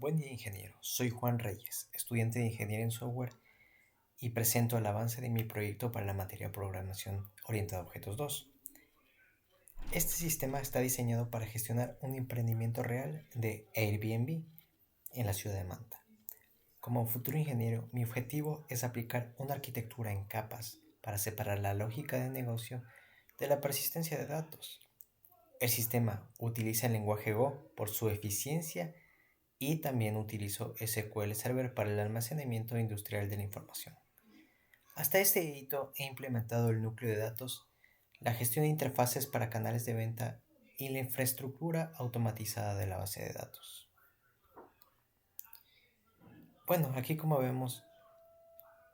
Buen día, ingeniero. Soy Juan Reyes, estudiante de Ingeniería en Software y presento el avance de mi proyecto para la materia Programación Orientada a Objetos 2. Este sistema está diseñado para gestionar un emprendimiento real de Airbnb en la ciudad de Manta. Como futuro ingeniero, mi objetivo es aplicar una arquitectura en capas para separar la lógica de negocio de la persistencia de datos. El sistema utiliza el lenguaje Go por su eficiencia y también utilizo SQL Server para el almacenamiento industrial de la información. Hasta este hito he implementado el núcleo de datos, la gestión de interfaces para canales de venta y la infraestructura automatizada de la base de datos. Bueno, aquí como vemos,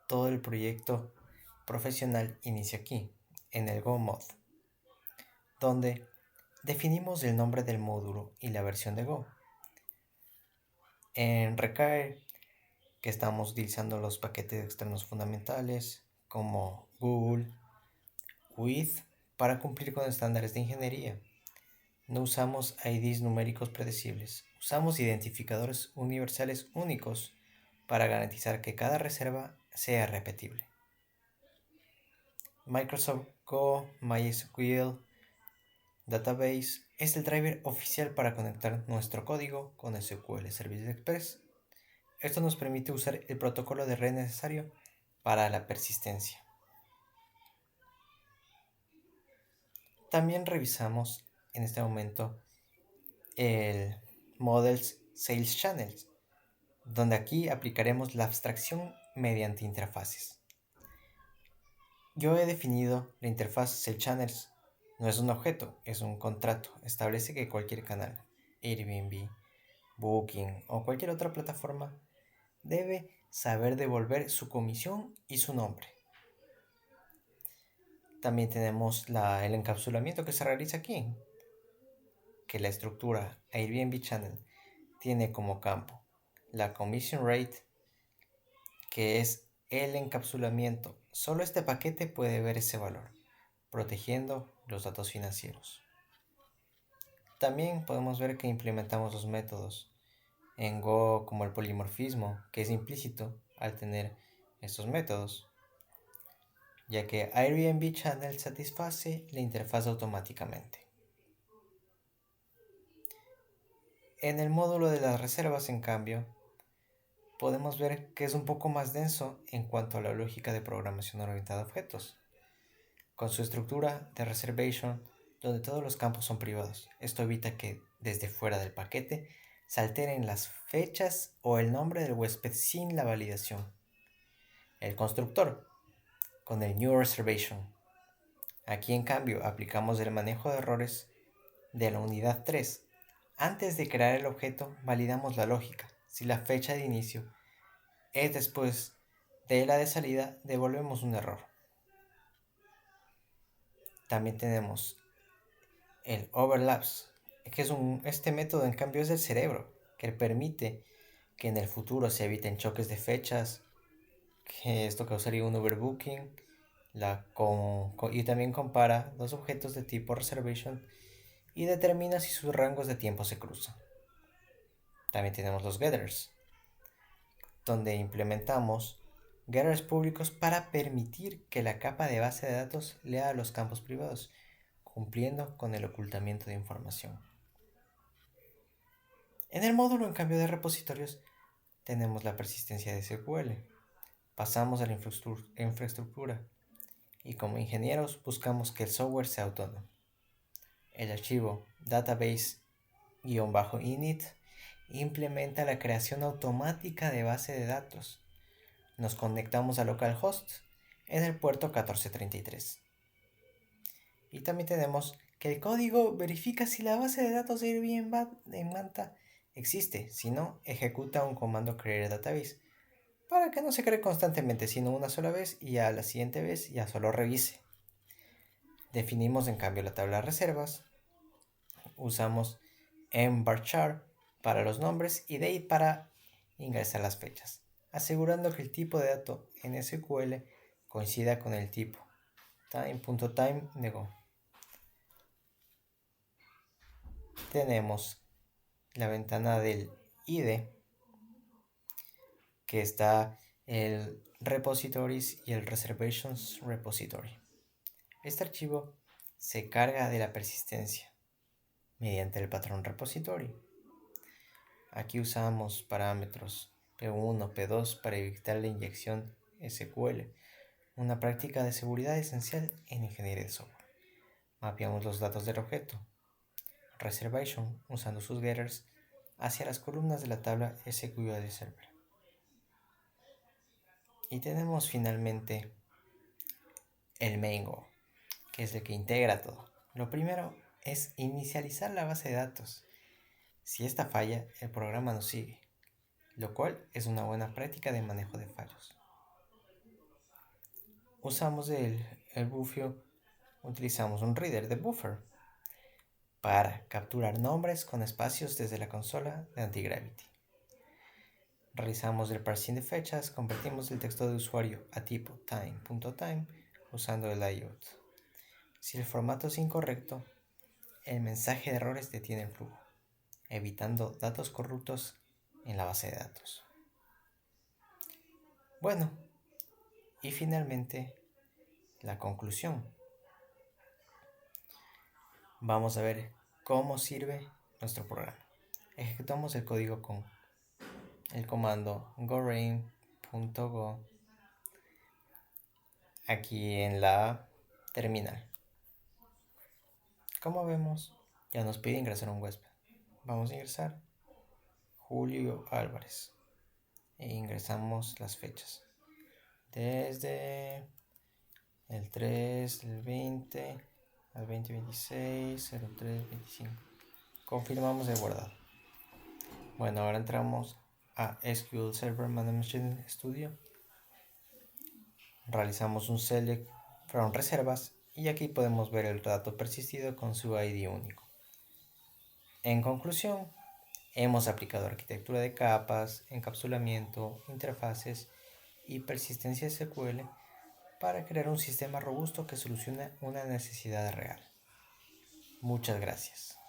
todo el proyecto profesional inicia aquí, en el Go Mod, donde definimos el nombre del módulo y la versión de Go. En Recae que estamos utilizando los paquetes externos fundamentales como Google, with para cumplir con estándares de ingeniería. No usamos IDs numéricos predecibles, usamos identificadores universales únicos para garantizar que cada reserva sea repetible. Microsoft Go MySQL Database es el driver oficial para conectar nuestro código con SQL Service Express. Esto nos permite usar el protocolo de red necesario para la persistencia. También revisamos en este momento el Models Sales Channels, donde aquí aplicaremos la abstracción mediante interfaces. Yo he definido la interfaz Sales Channels. No es un objeto, es un contrato. Establece que cualquier canal, Airbnb, Booking o cualquier otra plataforma, debe saber devolver su comisión y su nombre. También tenemos el encapsulamiento que se realiza aquí, que la estructura Airbnb Channel tiene como campo la commission rate, que es el encapsulamiento. Solo este paquete puede ver ese valor, protegiendo los datos financieros. También podemos ver que implementamos los métodos en Go como el polimorfismo, que es implícito al tener estos métodos, ya que Airbnb Channel satisface la interfaz automáticamente. En el módulo de las reservas, en cambio, podemos ver que es un poco más denso en cuanto a la lógica de programación orientada a objetos, con su estructura de reservation donde todos los campos son privados. Esto evita que desde fuera del paquete se alteren las fechas o el nombre del huésped sin la validación. El constructor, con el new reservation. Aquí en cambio aplicamos el manejo de errores de la unidad 3. Antes de crear el objeto validamos la lógica. Si la fecha de inicio es después de la de salida, devolvemos un error. También tenemos el overlaps, que este método en cambio es del cerebro, que permite que en el futuro se eviten choques de fechas, que esto causaría un overbooking, y también compara dos objetos de tipo reservation y determina si sus rangos de tiempo se cruzan. También tenemos los getters, donde implementamos getters públicos para permitir que la capa de base de datos lea los campos privados, cumpliendo con el ocultamiento de información. En el módulo, en cambio de repositorios, tenemos la persistencia de SQL. Pasamos a la infraestructura y como ingenieros buscamos que el software sea autónomo. El archivo database-init implementa la creación automática de base de datos. Nos conectamos a localhost en el puerto 1433. Y también tenemos que el código verifica si la base de datos de Airbnb en Manta existe. Si no, ejecuta un comando create database para que no se cree constantemente, sino una sola vez y a la siguiente vez ya solo revise. Definimos en cambio la tabla de reservas. Usamos mvarchar para los nombres y date para ingresar las fechas, asegurando que el tipo de dato en SQL coincida con el tipo time.time de Go. Tenemos la ventana del IDE que está el repositories y el reservations repository. Este archivo se carga de la persistencia mediante el patrón repository. Aquí usamos parámetros P1, P2 para evitar la inyección SQL, una práctica de seguridad esencial en ingeniería de software. Mapeamos los datos del objeto reservation usando sus getters hacia las columnas de la tabla SQL Server. Y tenemos finalmente el main goal, que es el que integra todo. Lo primero es inicializar la base de datos. Si esta falla, el programa no sigue, lo cual es una buena práctica de manejo de fallos. Usamos el bufio, utilizamos un reader de buffer para capturar nombres con espacios desde la consola de Antigravity. Realizamos el parsing de fechas, convertimos el texto de usuario a tipo time.time usando el layout. Si el formato es incorrecto, el mensaje de errores detiene el flujo, evitando datos corruptos en la base de datos. Bueno, y finalmente la conclusión. Vamos a ver cómo sirve nuestro programa. Ejecutamos el código con el comando gorain.go aquí en la terminal. Como vemos, ya nos pide ingresar un huésped. Vamos a ingresar Julio Álvarez e ingresamos las fechas desde el 3 del 20 al 2026 03 25. Confirmamos el guardado. Bueno, ahora entramos a SQL Server Management Studio. Realizamos un select from reservas y aquí podemos ver el dato persistido con su ID único. En conclusión, hemos aplicado arquitectura de capas, encapsulamiento, interfaces y persistencia SQL para crear un sistema robusto que solucione una necesidad real. Muchas gracias.